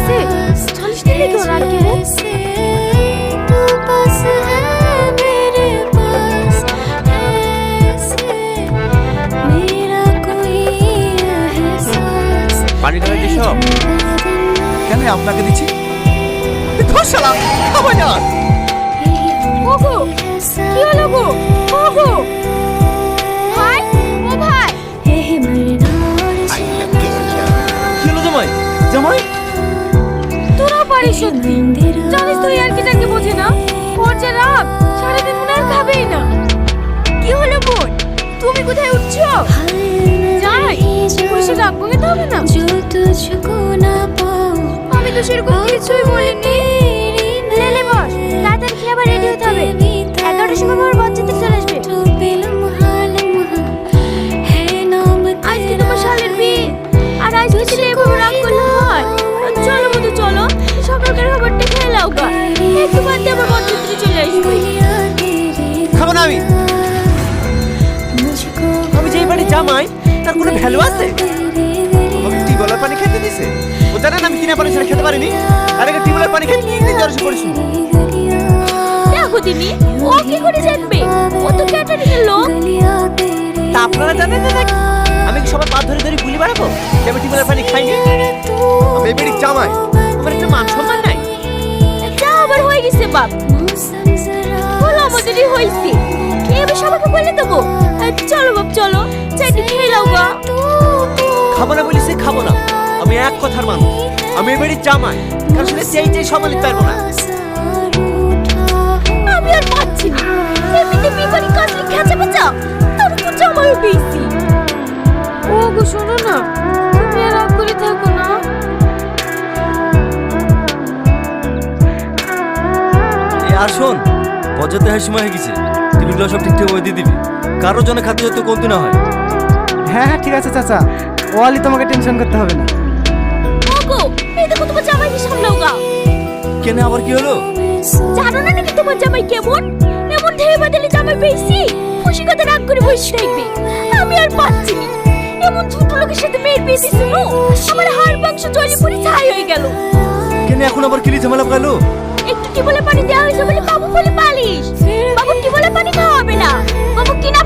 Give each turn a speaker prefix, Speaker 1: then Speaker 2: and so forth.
Speaker 1: से 40 दिन क्यों रात के हो?
Speaker 2: পানি ঢালা দিছ কেন আপনাকে দিচ্ছি ধর শালা খাবো না
Speaker 1: ওগো কি হলো গো ওগো ভাই ও ভাই
Speaker 2: কি হলো জামাই জামাই
Speaker 1: তোরা পারিস সত্যি জানিস তুই আর কি যাকে বোঝে না ওর যে রাগ সারাদিন মনে আর খাবেই না কি হলো বোন তুমি কোথায় উঠছো যাই বসে রাগ ভাঙাতে হবে না আমি তো সেরকম কিছুই বলিনি লেলে বস তাড়াতাড়ি খেয়ে আবার রেডি হতে হবে 11টার সময় আমার বাচ্চাদের চলে আসবে আজকে তোমার শালের বিয়ে আর আজকে ছেলে এভাবে রাগ করলে হয় চলো মধু চলো সকালকার খাবারটা খেয়ে নাও গা একটু বাদ দিয়ে আবার বাচ্চাদের চলে আসবে
Speaker 2: খাবো না আমি যেই বাড়ি জামাই তার কোনো ভ্যালু আছে আমাকে টিউবওয়েলের পানি খেতে দিছে ও জানেন আমি কিনা পানি ছাড়া খেতে পারিনি আর আগে টিউবওয়েলের পানি খেতে তিন জ্বর এসে পড়েছিল
Speaker 1: দেখো দিনি ও কি করে জানবে ও তো ক্যাটারিং এর লোক
Speaker 2: তা আপনারা জানেন না নাকি আমি কি সবার পা ধরে ধরে গুলি বাড়াবো যে আমি টিউবওয়েলের পানি খাইনি আমি এই বাড়ির জামাই আমার একটা মান সম্মান নাই
Speaker 1: যা আবার হয়ে গেছে বাপ বলো আমাদেরই হয়েছে খেয়ে আমি সবাইকে বলে দেবো চলো বাপ চলো চাইতে খেয়ে নাও গা
Speaker 2: খাবো না বলিস খাবো না আমি এক কথার মানুষ আমি এই বাড়ির জামাই কার সাথে চাই সমালি পারবো না
Speaker 1: আমি আর পাচ্ছি না এমনিতে বিবারি কাজে খেঁচা পেঁচা তার উপর জামাইও পেয়েছি ও গো শোনো না তুমি আর রাগ করে থাকো না
Speaker 2: এই আর শোন পর্যাপ্ত সময় হয়ে গেছে টিভিগুলো সব ঠিকঠাক ওই দিয়ে দিবি কারোর জন্য খাদ্য যাতে কমতি না হয়
Speaker 3: হ্যাঁ হ্যাঁ ঠিক আছে চাচা ওয়ালি তোমাকে টেনশন করতে হবে না
Speaker 1: ওগো এই দেখো তোমার জামাইকে সামলাও গা
Speaker 2: কেন আবার কি হলো
Speaker 1: জানো না নাকি তোমার জামাই কেমন এমন ঢেউ বাদলে জামাই পেয়েছি খুশি কথা রাগ করে বসে থাকবে আমি আর পাচ্ছি না এমন ছোট লোকের সাথে মেয়ের বিয়ে দিছিল আমার হাড় মাংস জ্বলে পুড়ে ছাই হয়ে গেল
Speaker 2: কেন এখন আবার কিলি ঝামেলা গেল
Speaker 1: একটু টিবলে পানি দেওয়া হয়েছে বলে বাবু বলে পালিশ বাবু টিবলে পানি খাওয়াবে না বাবু কিনা